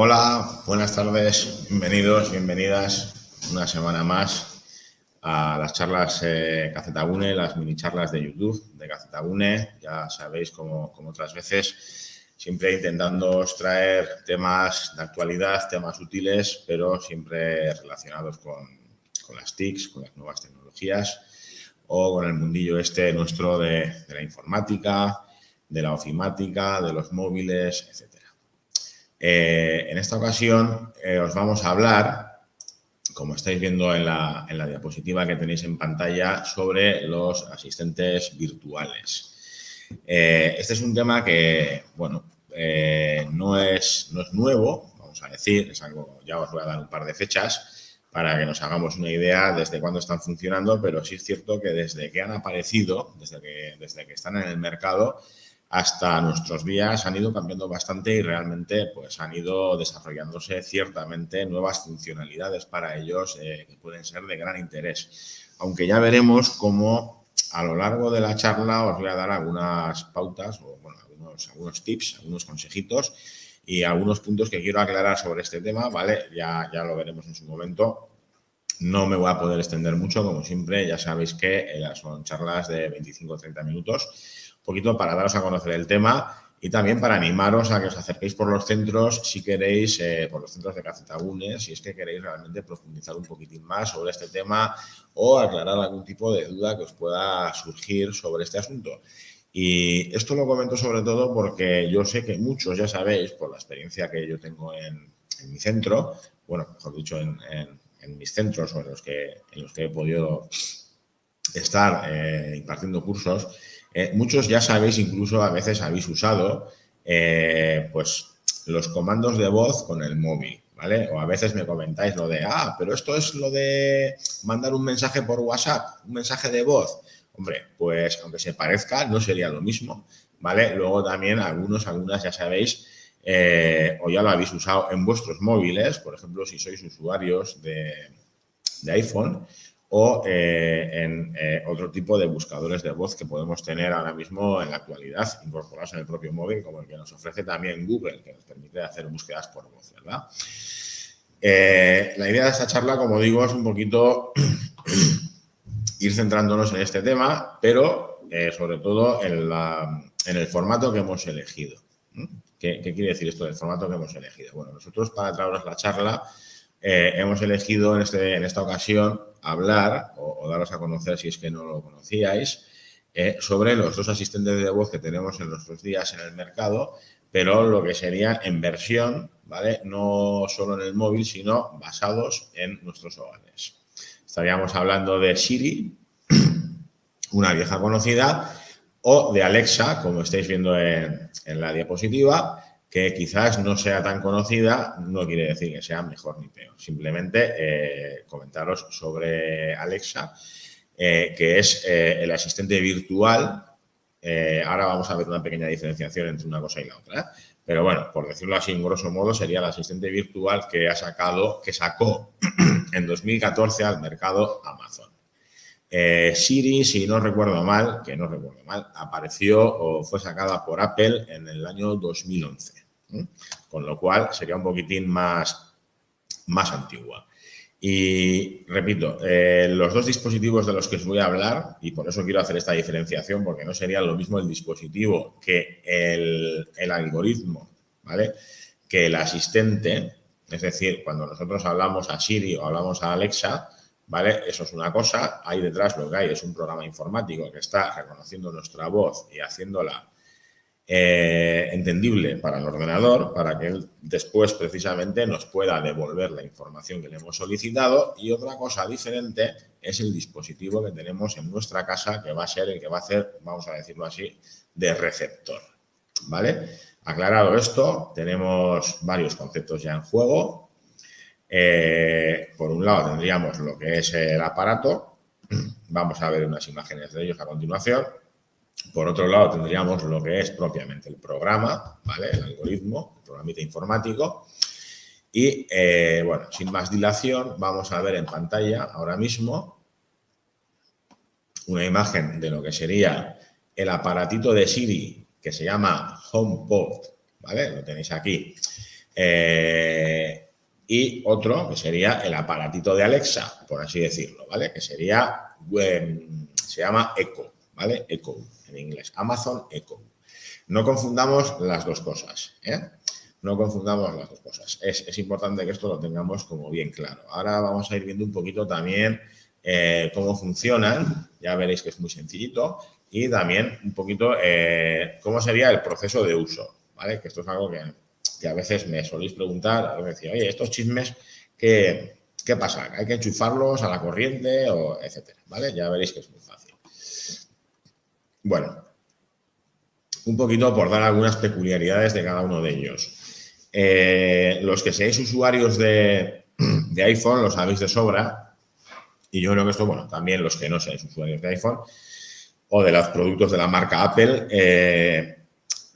Hola, buenas tardes, bienvenidos, bienvenidas una semana más a las charlas Cacetabune, las mini charlas de YouTube de Cacetabune. Ya sabéis, como otras veces, siempre intentando traer temas de actualidad, temas útiles, pero siempre relacionados con las TICs, con las nuevas tecnologías o con el mundillo nuestro de la informática, de la ofimática, de los móviles, etc. En esta ocasión os vamos a hablar, como estáis viendo en la diapositiva que tenéis en pantalla, sobre los asistentes virtuales. Este es un tema que, bueno, no es nuevo, vamos a decir, es algo, ya os voy a dar un par de fechas para que nos hagamos una idea desde cuándo están funcionando, pero sí es cierto que desde que han aparecido, desde que están en el mercado, hasta nuestros días han ido cambiando bastante y realmente pues han ido desarrollándose ciertamente nuevas funcionalidades para ellos que pueden ser de gran interés. Aunque ya veremos cómo a lo largo de la charla os voy a dar algunas pautas o bueno, algunos tips, algunos consejitos y algunos puntos que quiero aclarar sobre este tema, ¿vale? Ya lo veremos en su momento. No me voy a poder extender mucho, como siempre, ya sabéis que son charlas de 25 o 30 minutos, un poquito para daros a conocer el tema y también para animaros a que os acerquéis por los centros, si queréis, por los centros de Cacetabune, si es que queréis realmente profundizar un poquitín más sobre este tema o aclarar algún tipo de duda que os pueda surgir sobre este asunto. Y esto lo comento sobre todo porque yo sé que muchos ya sabéis, por la experiencia que yo tengo en mi centro, bueno, mejor dicho, en mis centros o en los que he podido estar impartiendo cursos, muchos ya sabéis, incluso a veces habéis usado pues los comandos de voz con el móvil, ¿vale? O a veces me comentáis lo de, pero esto es lo de mandar un mensaje por WhatsApp, un mensaje de voz. Hombre, pues aunque se parezca, no sería lo mismo, ¿vale? Luego también algunas ya sabéis, o ya lo habéis usado en vuestros móviles, por ejemplo, si sois usuarios de iPhone o en otro tipo de buscadores de voz que podemos tener ahora mismo en la actualidad, incorporados en el propio móvil, como el que nos ofrece también Google, que nos permite hacer búsquedas por voz, ¿verdad? La idea de esta charla, como digo, es un poquito ir centrándonos en este tema, pero sobre todo en el formato que hemos elegido. ¿Qué quiere decir esto del formato que hemos elegido? Bueno, nosotros para traeros la charla hemos elegido en esta ocasión hablar o daros a conocer, si es que no lo conocíais, sobre los dos asistentes de voz que tenemos en nuestros días en el mercado, pero lo que sería en versión, ¿vale? No solo en el móvil, sino basados en nuestros hogares. Estaríamos hablando de Siri, una vieja conocida, o de Alexa, como estáis viendo en la diapositiva, que quizás no sea tan conocida, no quiere decir que sea mejor ni peor. Simplemente comentaros sobre Alexa, que es el asistente virtual. Ahora vamos a ver una pequeña diferenciación entre una cosa y la otra. Pero bueno, por decirlo así, en grosso modo, sería el asistente virtual que sacó en 2014 al mercado Amazon. Siri, si no recuerdo mal, apareció o fue sacada por Apple en el año 2011, con lo cual sería un poquitín más antigua. Y repito, los dos dispositivos de los que os voy a hablar, y por eso quiero hacer esta diferenciación, porque no sería lo mismo el dispositivo que el algoritmo, ¿vale? Que el asistente, es decir, cuando nosotros hablamos a Siri o hablamos a Alexa, ¿vale? Eso es una cosa, ahí detrás lo que hay es un programa informático que está reconociendo nuestra voz y haciéndola entendible para el ordenador, para que él después precisamente nos pueda devolver la información que le hemos solicitado. Y otra cosa diferente es el dispositivo que tenemos en nuestra casa, que va a ser el que va a hacer, vamos a decirlo así, de receptor, ¿vale? Aclarado esto, tenemos varios conceptos ya en juego. Por un lado tendríamos lo que es el aparato, vamos a ver unas imágenes de ellos a continuación. Por otro lado tendríamos lo que es propiamente el programa, ¿vale? El algoritmo, el programita informático. Y bueno, sin más dilación, vamos a ver en pantalla ahora mismo una imagen de lo que sería el aparatito de Siri que se llama HomePod, ¿vale? Lo tenéis aquí. Y otro que sería el aparatito de Alexa, por así decirlo, ¿vale? Que sería, se llama Echo, ¿vale? Echo en inglés, Amazon Echo. No confundamos las dos cosas, ¿eh? No confundamos las dos cosas. Es importante que esto lo tengamos como bien claro. Ahora vamos a ir viendo un poquito también cómo funcionan. Ya veréis que es muy sencillito. Y también un poquito cómo sería el proceso de uso, ¿vale? Que esto es algo que a veces me soléis preguntar. A veces decir, oye, estos chismes, ¿qué pasa? ¿Hay que enchufarlos a la corriente o etcétera? ¿Vale? Ya veréis que es muy fácil. Bueno, un poquito por dar algunas peculiaridades de cada uno de ellos. Los que seáis usuarios de iPhone lo sabéis de sobra, y yo creo que esto, bueno, también los que no seáis usuarios de iPhone o de los productos de la marca Apple,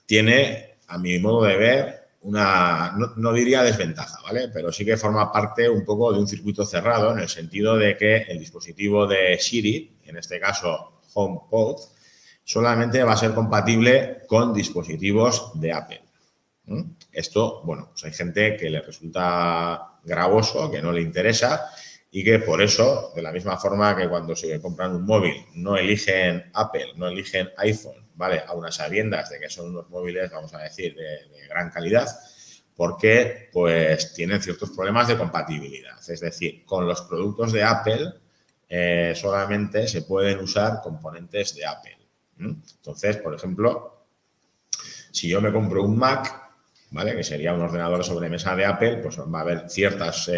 tiene, a mi modo de ver, una, no diría desventaja, ¿vale? Pero sí que forma parte un poco de un circuito cerrado, en el sentido de que el dispositivo de Siri, en este caso HomePod, solamente va a ser compatible con dispositivos de Apple. Esto, bueno, pues hay gente que le resulta gravoso, que no le interesa y que por eso, de la misma forma que cuando se compran un móvil no eligen Apple, no eligen iPhone, ¿vale? A unas sabiendas de que son unos móviles, vamos a decir, de gran calidad, porque pues tienen ciertos problemas de compatibilidad. Es decir, con los productos de Apple solamente se pueden usar componentes de Apple. Entonces, por ejemplo, si yo me compro un Mac, ¿vale? Que sería un ordenador de sobremesa de Apple, pues va a haber ciertos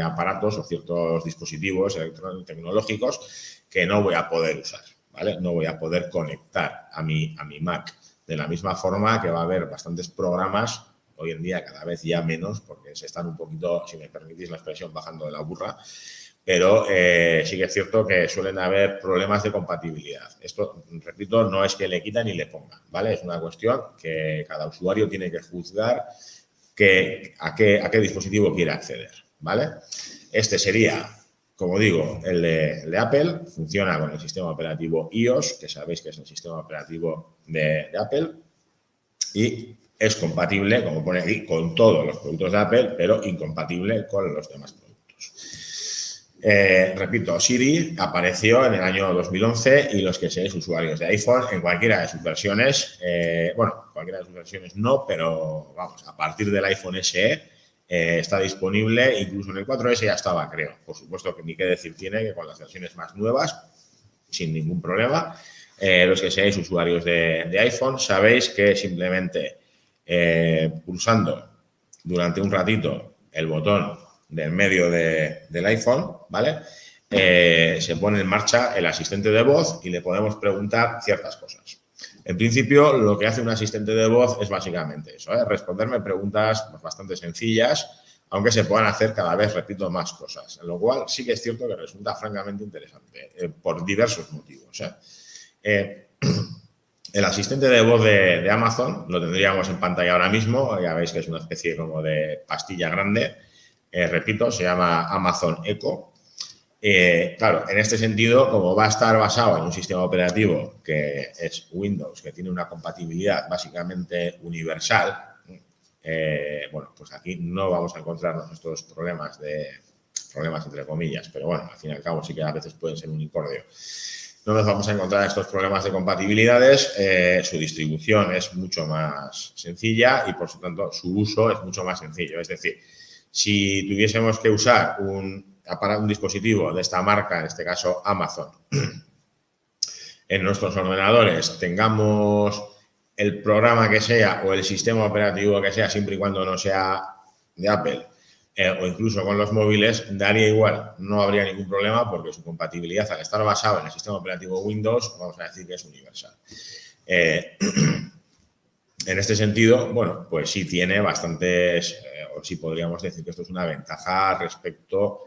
aparatos o ciertos dispositivos tecnológicos que no voy a poder usar, ¿vale? No voy a poder conectar a mi Mac. De la misma forma que va a haber bastantes programas, hoy en día cada vez ya menos, porque se están un poquito, si me permitís la expresión, bajando de la burra, pero sí que es cierto que suelen haber problemas de compatibilidad. Esto, repito, no es que le quitan ni le pongan, ¿vale? Es una cuestión que cada usuario tiene que juzgar a qué dispositivo quiere acceder, ¿vale? Este sería, como digo, el de Apple, funciona con el sistema operativo iOS, que sabéis que es el sistema operativo de Apple, y es compatible, como pone aquí, con todos los productos de Apple, pero incompatible con los demás productos. Repito, Siri apareció en el año 2011 y los que seáis usuarios de iPhone en cualquiera de sus versiones, bueno, cualquiera de sus versiones no, pero vamos, a partir del iPhone SE está disponible, incluso en el 4S ya estaba, creo. Por supuesto que ni qué decir tiene que con las versiones más nuevas, sin ningún problema. Los que seáis usuarios de iPhone sabéis que simplemente pulsando durante un ratito el botón del medio del iPhone, ¿vale? Se pone en marcha el asistente de voz y le podemos preguntar ciertas cosas. En principio, lo que hace un asistente de voz es básicamente eso, responderme preguntas bastante sencillas, aunque se puedan hacer cada vez, repito, más cosas. Lo cual sí que es cierto que resulta francamente interesante, por diversos motivos. El asistente de voz de Amazon lo tendríamos en pantalla ahora mismo, ya veis que es una especie como de pastilla grande. Repito, se llama Amazon Echo. Claro, en este sentido, como va a estar basado en un sistema operativo que es Windows, que tiene una compatibilidad básicamente universal, bueno, pues aquí no vamos a encontrarnos estos problemas entre comillas, pero bueno, al fin y al cabo sí que a veces pueden ser unicornio. No nos vamos a encontrar estos problemas de compatibilidades, su distribución es mucho más sencilla y, por lo tanto, su uso es mucho más sencillo. Es decir, si tuviésemos que usar un dispositivo de esta marca, en este caso Amazon, en nuestros ordenadores, tengamos el programa que sea o el sistema operativo que sea, siempre y cuando no sea de Apple, o incluso con los móviles, daría igual, no habría ningún problema porque su compatibilidad, al estar basado en el sistema operativo Windows, vamos a decir que es universal. En este sentido, bueno, pues sí tiene bastantes, o sí podríamos decir que esto es una ventaja respecto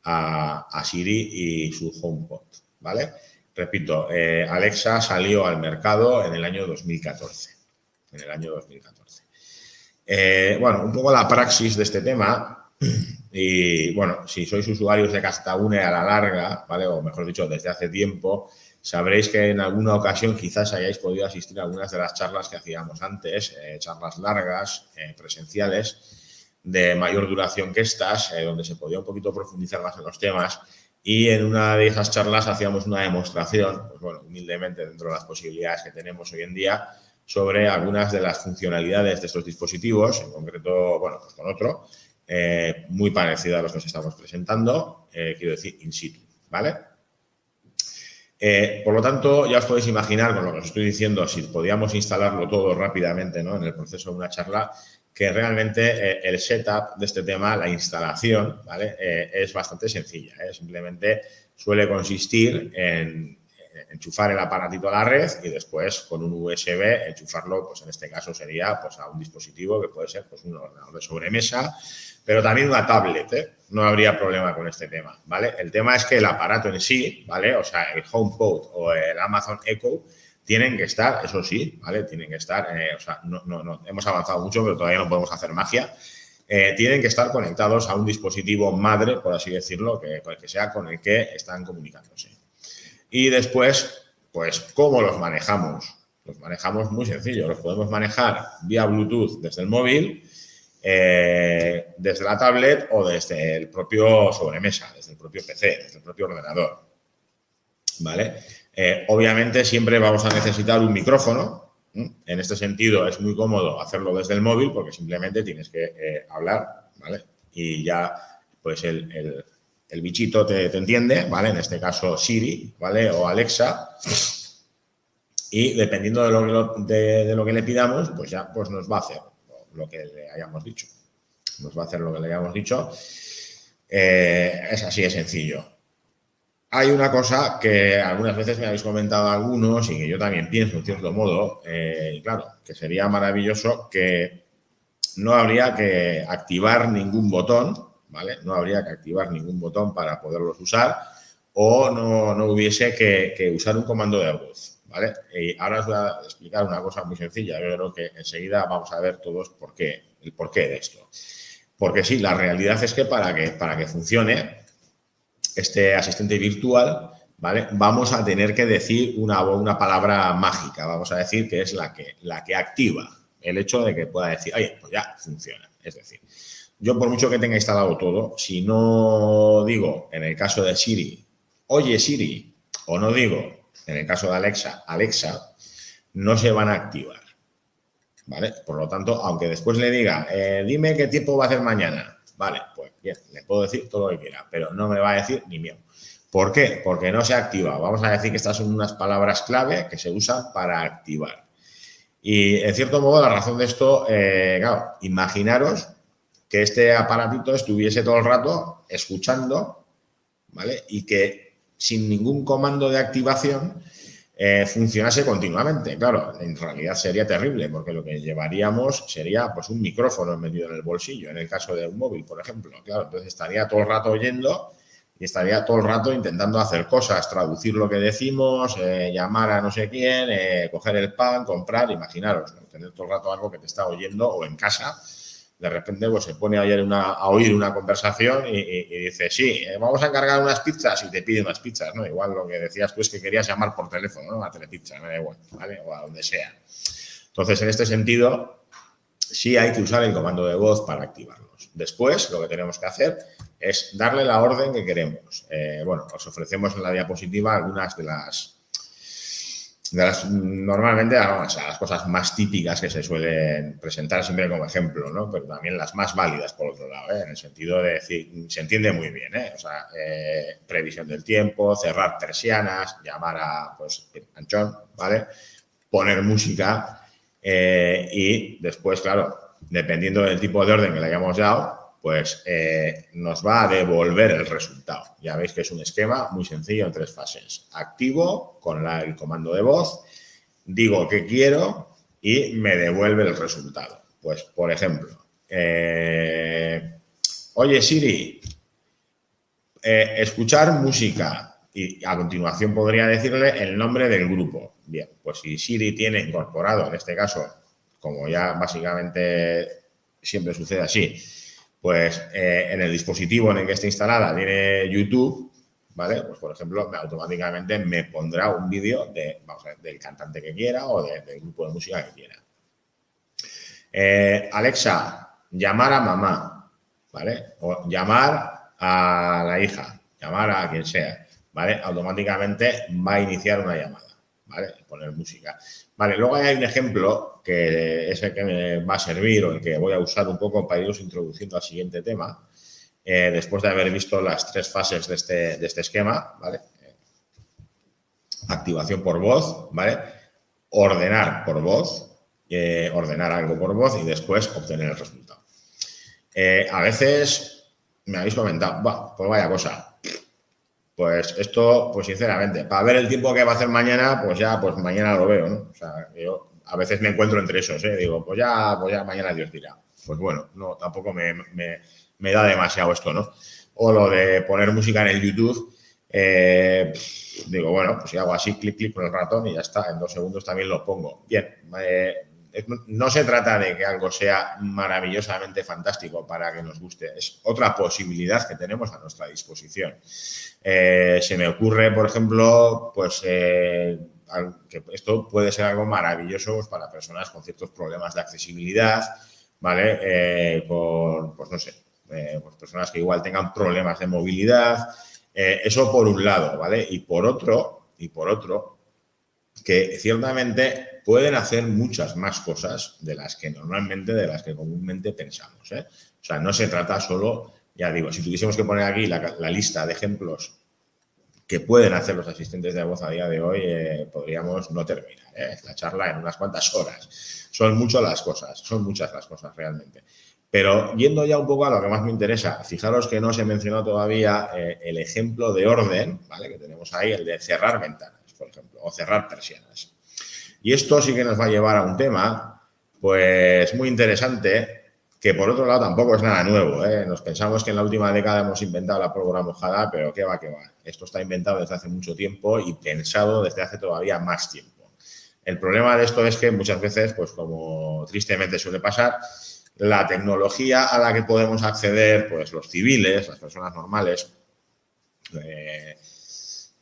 a Siri y su HomePod, ¿vale? Repito, Alexa salió al mercado en el año 2014. En el año 2014. Bueno, un poco la praxis de este tema. Y bueno, si sois usuarios de Casetaune a la larga, ¿vale? O mejor dicho, desde hace tiempo, sabréis que en alguna ocasión quizás hayáis podido asistir a algunas de las charlas que hacíamos antes, charlas largas, presenciales, de mayor duración que estas, donde se podía un poquito profundizar más en los temas. Y en una de esas charlas hacíamos una demostración, pues bueno, humildemente dentro de las posibilidades que tenemos hoy en día, sobre algunas de las funcionalidades de estos dispositivos, en concreto, bueno, pues con otro, muy parecido a los que os estamos presentando, quiero decir, in situ, ¿vale? Por lo tanto, ya os podéis imaginar, con lo que os estoy diciendo, si podíamos instalarlo todo rápidamente, ¿no?, en el proceso de una charla, que realmente el setup de este tema, la instalación, ¿vale?, es bastante sencilla. Simplemente suele consistir en enchufar el aparatito a la red y después con un USB enchufarlo, pues en este caso sería pues a un dispositivo que puede ser pues un ordenador de sobremesa, pero también una tablet, no habría problema con este tema, ¿vale? El tema es que el aparato en sí, ¿vale? O sea, el HomePod o el Amazon Echo tienen que estar, eso sí, ¿vale? Tienen que estar, o sea, no, hemos avanzado mucho, pero todavía no podemos hacer magia. Tienen que estar conectados a un dispositivo madre, por así decirlo, que sea con el que están comunicándose. Y después, pues, ¿cómo los manejamos? Los manejamos muy sencillo, los podemos manejar vía Bluetooth desde el móvil, desde la tablet o desde el propio sobremesa, desde el propio PC, desde el propio ordenador, ¿vale? Obviamente siempre vamos a necesitar un micrófono. En este sentido es muy cómodo hacerlo desde el móvil porque simplemente tienes que hablar, ¿vale? Y ya pues el bichito te entiende, ¿vale? En este caso Siri, ¿vale? O Alexa. Y dependiendo de lo que le pidamos, pues ya pues nos va a hacer lo que le hayamos dicho. Nos va a hacer lo que le hayamos dicho. Es así de sencillo. Hay una cosa que algunas veces me habéis comentado algunos y que yo también pienso, en cierto modo, claro, que sería maravilloso que no habría que activar ningún botón, ¿vale? No habría que activar ningún botón para poderlos usar o no hubiese que usar un comando de voz, ¿vale? Y ahora os voy a explicar una cosa muy sencilla. Yo creo que enseguida vamos a ver todos el porqué de esto. Porque sí, la realidad es que para que funcione este asistente virtual, ¿vale?, vamos a tener que decir una palabra mágica, vamos a decir que es la que activa el hecho de que pueda decir, oye, pues ya funciona. Es decir, yo por mucho que tenga instalado todo, si no digo, en el caso de Siri, oye Siri, o no digo, en el caso de Alexa, Alexa, no se van a activar, ¿vale? Por lo tanto, aunque después le diga, dime qué tiempo va a hacer mañana, vale, pues bien, le puedo decir todo lo que quiera, pero no me va a decir ni mío. ¿Por qué? Porque no se activa. Vamos a decir que estas son unas palabras clave que se usan para activar. Y, en cierto modo, la razón de esto, claro, imaginaros que este aparatito estuviese todo el rato escuchando, ¿vale? Y que sin ningún comando de activación funcionase continuamente. Claro, en realidad sería terrible porque lo que llevaríamos sería pues un micrófono metido en el bolsillo, en el caso de un móvil, por ejemplo. Claro, entonces estaría todo el rato oyendo y estaría todo el rato intentando hacer cosas, traducir lo que decimos, llamar a no sé quién, coger el pan, comprar, imaginaros, ¿no?, tener todo el rato algo que te está oyendo o en casa. De repente pues se pone a oír una conversación y dice, sí, vamos a encargar unas pizzas y te pide unas pizzas, ¿no? Igual lo que decías tú es que querías llamar por teléfono, ¿no?, a Telepizza, me da igual, ¿vale? O a donde sea. Entonces, en este sentido, sí hay que usar el comando de voz para activarlos. Después, lo que tenemos que hacer es darle la orden que queremos. Bueno, os ofrecemos en la diapositiva algunas de las normalmente las cosas más típicas que se suelen presentar siempre como ejemplo, ¿no? Pero también las más válidas, por otro lado, en el sentido de decir, se entiende muy bien, o sea, previsión del tiempo, cerrar persianas, llamar a, pues, Anchón, ¿vale?, poner música y después, claro, dependiendo del tipo de orden que le hayamos dado, pues nos va a devolver el resultado. Ya veis que es un esquema muy sencillo en 3 fases. Activo con el comando de voz, digo que quiero y me devuelve el resultado. Pues, por ejemplo, oye Siri, escuchar música, y a continuación podría decirle el nombre del grupo. Bien, pues si Siri tiene incorporado, en este caso, como ya básicamente siempre sucede así, pues en el dispositivo en el que esté instalada tiene YouTube, ¿vale? Pues, por ejemplo, automáticamente me pondrá un vídeo del cantante que quiera o del grupo de música que quiera. Alexa, llamar a mamá, ¿vale? O llamar a la hija, llamar a quien sea, ¿vale? Automáticamente va a iniciar una llamada, ¿vale? Poner música. Vale, luego hay un ejemplo que es el que me va a servir o el que voy a usar un poco para iros introduciendo al siguiente tema, después de haber visto las 3 fases de este esquema, ¿vale? Activación por voz, ¿vale? Ordenar por voz, ordenar algo por voz y después obtener el resultado. A veces me habéis comentado, pues vaya cosa, pues esto, pues sinceramente, para ver el tiempo que va a hacer mañana, pues ya, pues mañana lo veo, ¿no? O sea, yo a veces me encuentro entre esos, digo, pues ya mañana Dios dirá. Pues bueno, no, tampoco me da demasiado esto, ¿no? O lo de poner música en el YouTube, digo, bueno, pues si hago así, clic con el ratón y ya está, en 2 segundos también lo pongo. Bien, no se trata de que algo sea maravillosamente fantástico para que nos guste, es otra posibilidad que tenemos a nuestra disposición. Se me ocurre, por ejemplo, pues que esto puede ser algo maravilloso pues, para personas con ciertos problemas de accesibilidad, ¿vale? Pues no sé, pues personas que igual tengan problemas de movilidad, eso por un lado, ¿vale? Y por otro, que ciertamente pueden hacer muchas más cosas de las que comúnmente pensamos, ¿eh? O sea, no se trata solo, ya digo, si tuviésemos que poner aquí la lista de ejemplos que pueden hacer los asistentes de voz a día de hoy, podríamos no terminar la charla en unas cuantas horas. Son muchas las cosas realmente. Pero yendo ya un poco a lo que más me interesa, fijaros que no se mencionó todavía el ejemplo de orden, ¿vale? Que tenemos ahí, el de cerrar ventanas, por ejemplo, o cerrar persianas. Y esto sí que nos va a llevar a un tema, pues muy interesante, que por otro lado tampoco es nada nuevo, ¿eh? Nos pensamos que en la última década hemos inventado la pólvora mojada, pero qué va. Esto está inventado desde hace mucho tiempo y pensado desde hace todavía más tiempo. El problema de esto es que muchas veces, pues como tristemente suele pasar, la tecnología a la que podemos acceder, pues los civiles, las personas normales,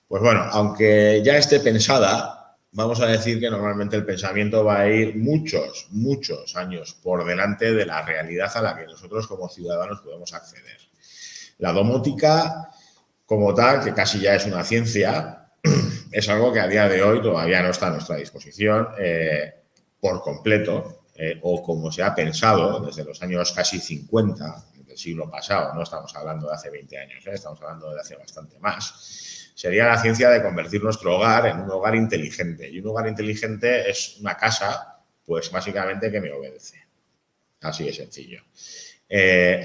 pues bueno, aunque ya esté pensada, vamos a decir que normalmente el pensamiento va a ir muchos años por delante de la realidad a la que nosotros como ciudadanos podemos acceder. La domótica, como tal, que casi ya es una ciencia, es algo que a día de hoy todavía no está a nuestra disposición por completo, o como se ha pensado desde los años casi 50 del siglo pasado, no estamos hablando de hace 20 años, estamos hablando de hace bastante más. Sería la ciencia de convertir nuestro hogar en un hogar inteligente. Y un hogar inteligente es una casa, pues básicamente que me obedece. Así de sencillo.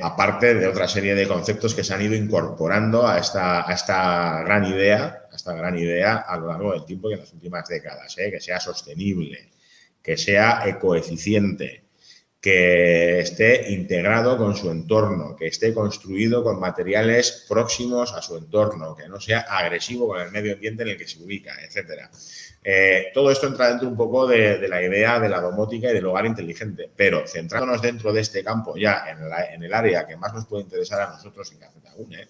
Aparte de otra serie de conceptos que se han ido incorporando a esta gran idea a lo largo del tiempo y en las últimas décadas, que sea sostenible, que sea ecoeficiente, que esté integrado con su entorno, que esté construido con materiales próximos a su entorno, que no sea agresivo con el medio ambiente en el que se ubica, etcétera. Todo esto entra dentro un poco de la idea de la domótica y del hogar inteligente, pero centrándonos dentro de este campo ya en el área que más nos puede interesar a nosotros en Cacetagune,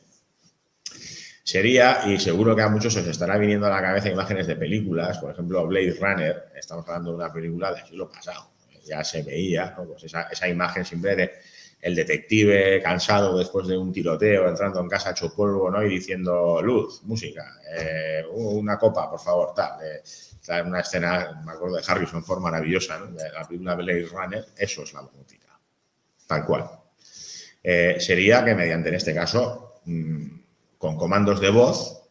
sería, y seguro que a muchos os estará viniendo a la cabeza imágenes de películas, por ejemplo Blade Runner, estamos hablando de una película del siglo pasado, ya se veía, ¿no? Pues esa imagen siempre de el detective cansado después de un tiroteo, entrando en casa hecho polvo, ¿no? Y diciendo luz, música, una copa, por favor, tal. Una escena, me acuerdo de Harrison Ford maravillosa, ¿no? De la película Blade Runner, eso es la domótica, tal cual. Sería que mediante, en este caso, con comandos de voz,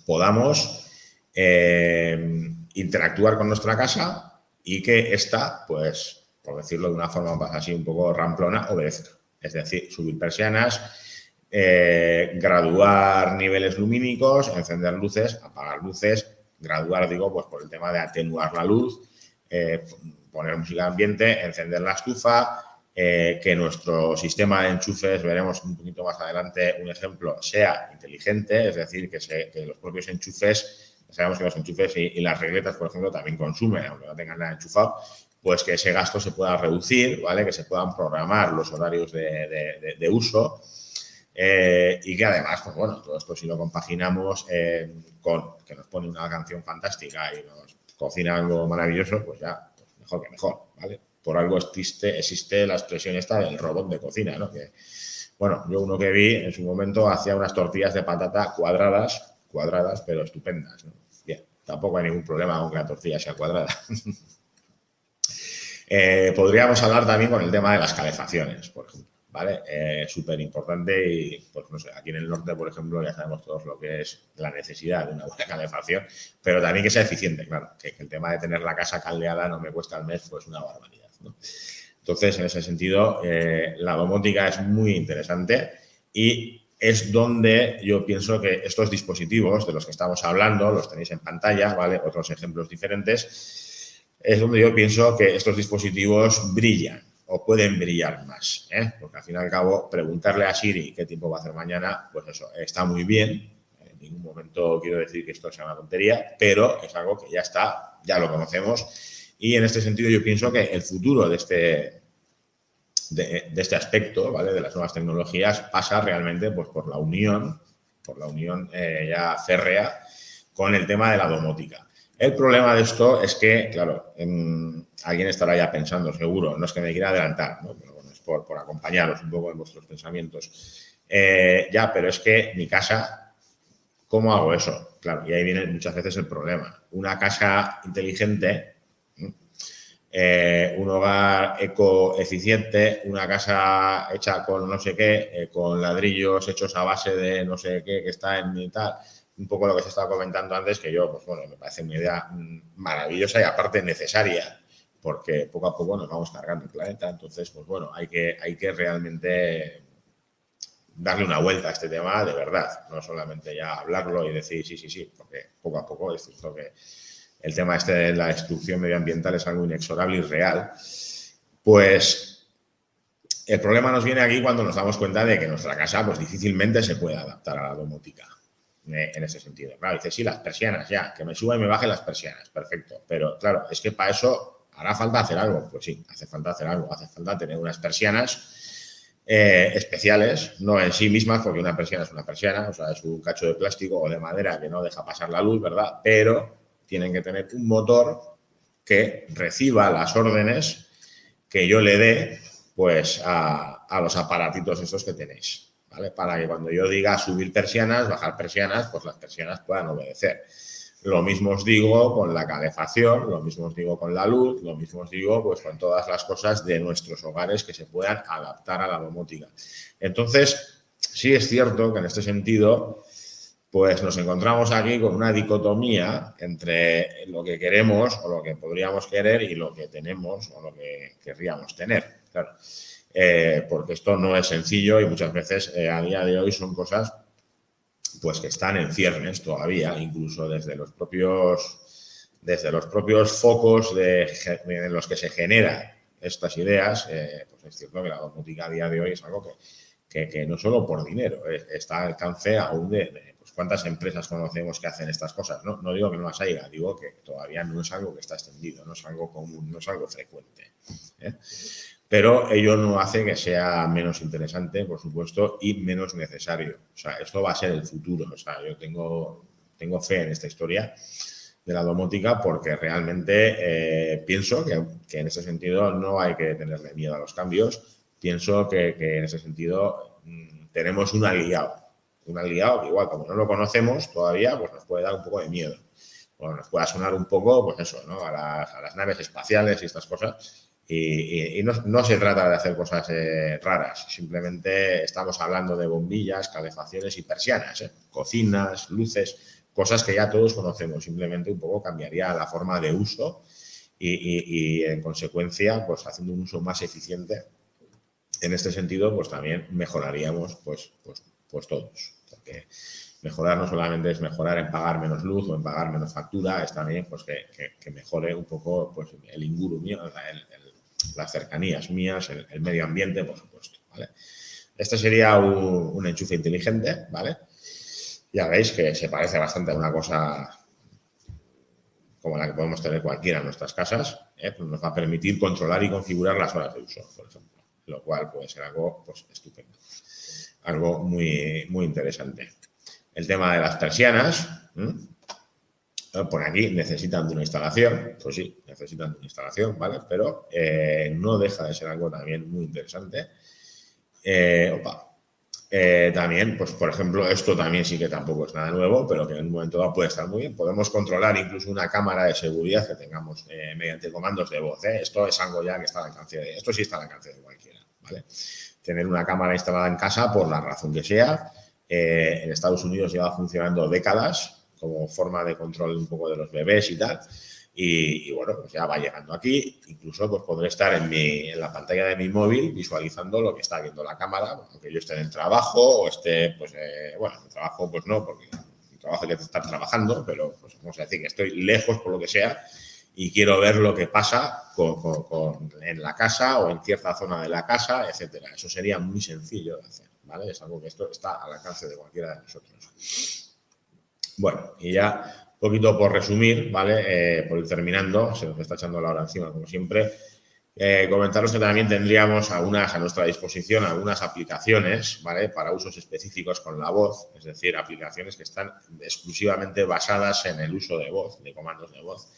podamos interactuar con nuestra casa y que ésta, pues, por decirlo de una forma así un poco ramplona, obedezca. Es decir, subir persianas, graduar niveles lumínicos, encender luces, apagar luces, graduar, digo, pues por el tema de atenuar la luz, poner música ambiente, encender la estufa, que nuestro sistema de enchufes, veremos un poquito más adelante un ejemplo, sea inteligente, es decir, que los propios enchufes, sabemos que los enchufes y las regletas, por ejemplo, también consumen, aunque no tengan nada enchufado, pues que ese gasto se pueda reducir, ¿vale? Que se puedan programar los horarios de uso y que además, pues bueno, todo esto si lo compaginamos con que nos pone una canción fantástica y nos cocina algo maravilloso, pues ya, pues mejor que mejor, ¿vale? por algo existe la expresión esta del robot de cocina, ¿no? Que, bueno, yo uno que vi en su momento hacía unas tortillas de patata cuadradas, pero estupendas, ¿no? Bien, tampoco hay ningún problema con que la tortilla sea cuadrada. Podríamos hablar también con el tema de las calefacciones, por ejemplo, ¿vale? Súper importante y, pues no sé, aquí en el norte, por ejemplo, ya sabemos todos lo que es la necesidad de una buena calefacción, pero también que sea eficiente, claro, que el tema de tener la casa caldeada no me cuesta al mes, pues una barbaridad, ¿no? Entonces, en ese sentido, la domótica es muy interesante y es donde yo pienso que estos dispositivos de los que estamos hablando, los tenéis en pantalla, ¿vale? Otros ejemplos diferentes, es donde yo pienso que estos dispositivos brillan o pueden brillar más, ¿eh? Porque al fin y al cabo, preguntarle a Siri qué tiempo va a hacer mañana, pues eso, está muy bien. En ningún momento quiero decir que esto sea una tontería, pero es algo que ya está, ya lo conocemos. Y en este sentido yo pienso que el futuro de este aspecto, ¿vale? De las nuevas tecnologías, pasa realmente pues, por la unión ya férrea con el tema de la domótica. El problema de esto es que, claro, alguien estará ya pensando, seguro, no es que me quiera adelantar, ¿no? Pero bueno, es por acompañaros un poco en vuestros pensamientos. Pero es que mi casa, ¿cómo hago eso? Claro, y ahí viene muchas veces el problema. Una casa inteligente, un hogar ecoeficiente, una casa hecha con no sé qué, con ladrillos hechos a base de no sé qué, que está en y tal, un poco lo que se estaba comentando antes, que yo, pues bueno, me parece una idea maravillosa y aparte necesaria, porque poco a poco nos vamos cargando el planeta, entonces, pues bueno, hay que realmente darle una vuelta a este tema de verdad, no solamente ya hablarlo y decir sí, porque poco a poco es cierto que el tema este de la destrucción medioambiental es algo inexorable y real, pues el problema nos viene aquí cuando nos damos cuenta de que nuestra casa pues difícilmente se puede adaptar a la domótica en ese sentido. Claro, dice, sí, las persianas, ya, que me suba y me baje las persianas, perfecto, pero claro, es que para eso hará falta hacer algo, pues sí, hace falta hacer algo, hace falta tener unas persianas especiales, no en sí mismas, porque una persiana es una persiana, o sea, es un cacho de plástico o de madera que no deja pasar la luz, ¿verdad? Pero tienen que tener un motor que reciba las órdenes que yo le dé pues a los aparatitos estos que tenéis, ¿vale? Para que cuando yo diga subir persianas, bajar persianas, pues las persianas puedan obedecer. Lo mismo os digo con la calefacción, lo mismo os digo con la luz, lo mismo os digo pues con todas las cosas de nuestros hogares que se puedan adaptar a la domótica. Entonces, sí es cierto que en este sentido pues nos encontramos aquí con una dicotomía entre lo que queremos o lo que podríamos querer y lo que tenemos o lo que querríamos tener. Claro. Porque esto no es sencillo y muchas veces a día de hoy son cosas pues que están en ciernes todavía, incluso desde los propios focos en los que se generan estas ideas, pues es cierto que la domótica a día de hoy es algo que no solo por dinero, está al alcance aún de pues cuántas empresas conocemos que hacen estas cosas. No digo que no las haya, digo que todavía no es algo que está extendido, no es algo común, no es algo frecuente. Pero ello no hace que sea menos interesante, por supuesto, y menos necesario. O sea, esto va a ser el futuro. O sea, yo tengo fe en esta historia de la domótica porque realmente pienso que en ese sentido no hay que tenerle miedo a los cambios. Pienso que en ese sentido tenemos un aliado que igual como no lo conocemos todavía, pues nos puede dar un poco de miedo. Bueno, nos pueda sonar un poco, pues eso, ¿no? A las naves espaciales y estas cosas. Y no se trata de hacer cosas raras, simplemente estamos hablando de bombillas, calefacciones y persianas, cocinas, luces, cosas que ya todos conocemos, simplemente un poco cambiaría la forma de uso y en consecuencia, pues haciendo un uso más eficiente. En este sentido, pues también mejoraríamos pues todos, porque mejorar no solamente es mejorar en pagar menos luz o en pagar menos factura, es también pues que mejore un poco pues el inguru mío, las cercanías mías, el medio ambiente, por supuesto, ¿vale? Este sería un enchufe inteligente, ¿vale? Ya veis que se parece bastante a una cosa como la que podemos tener cualquiera en nuestras casas, pues nos va a permitir controlar y configurar las horas de uso, por ejemplo, lo cual puede ser algo pues, estupendo, algo muy, muy interesante. El tema de las persianas, Por aquí necesitan de una instalación, pues sí, necesitan de una instalación, ¿vale? Pero no deja de ser algo también muy interesante. También, pues por ejemplo, esto también sí que tampoco es nada nuevo, pero que en un momento dado puede estar muy bien. Podemos controlar incluso una cámara de seguridad que tengamos mediante comandos de voz. Esto es algo ya que está al alcance de... Esto sí está al alcance de cualquiera, ¿vale? Tener una cámara instalada en casa, por la razón que sea. En Estados Unidos lleva funcionando décadas como forma de control un poco de los bebés y tal. Y bueno, pues ya va llegando aquí. Incluso pues podré estar en la pantalla de mi móvil visualizando lo que está viendo la cámara, aunque yo esté en el trabajo o esté, pues, bueno, en el trabajo pues no, porque el trabajo hay que estar trabajando, pero pues vamos a decir que estoy lejos por lo que sea y quiero ver lo que pasa en la casa o en cierta zona de la casa, etcétera. Eso sería muy sencillo de hacer, ¿vale? Es algo que esto está al alcance de cualquiera de nosotros. Bueno, y ya un poquito por resumir, ¿vale? Por ir terminando, se nos está echando la hora encima, como siempre. Comentaros que también tendríamos a nuestra disposición algunas aplicaciones, ¿vale? Para usos específicos con la voz, es decir, aplicaciones que están exclusivamente basadas en el uso de voz, de comandos de voz,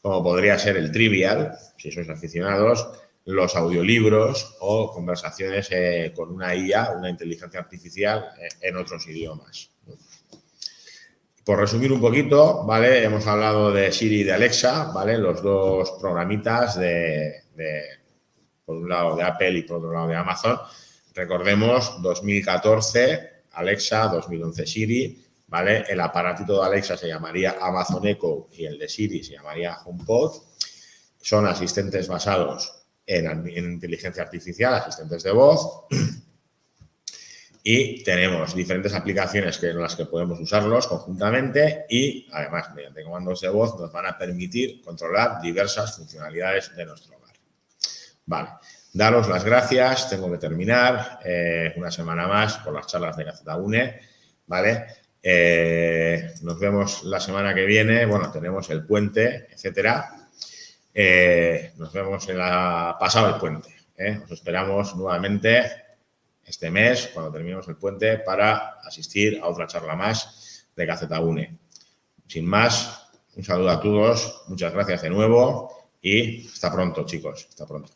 como podría ser el Trivial, si sois aficionados, los audiolibros o conversaciones con una IA, una inteligencia artificial en otros idiomas. Por resumir un poquito, ¿vale? Hemos hablado de Siri y de Alexa, ¿vale? Los dos programitas por un lado de Apple y por otro lado de Amazon. Recordemos, 2014 Alexa, 2011 Siri, ¿vale? El aparatito de Alexa se llamaría Amazon Echo y el de Siri se llamaría HomePod. Son asistentes basados en inteligencia artificial, asistentes de voz. Y tenemos diferentes aplicaciones en las que podemos usarlos conjuntamente y, además, mediante comandos de voz nos van a permitir controlar diversas funcionalidades de nuestro hogar. Vale, daros las gracias. Tengo que terminar una semana más por las charlas de Gaceta UNE, ¿vale? Nos vemos la semana que viene. Bueno, tenemos el puente, etcétera. Nos vemos pasado el puente. Os esperamos nuevamente este mes, cuando terminemos el puente, para asistir a otra charla más de Gaceta UNE. Sin más, un saludo a todos, muchas gracias de nuevo y hasta pronto, chicos, hasta pronto.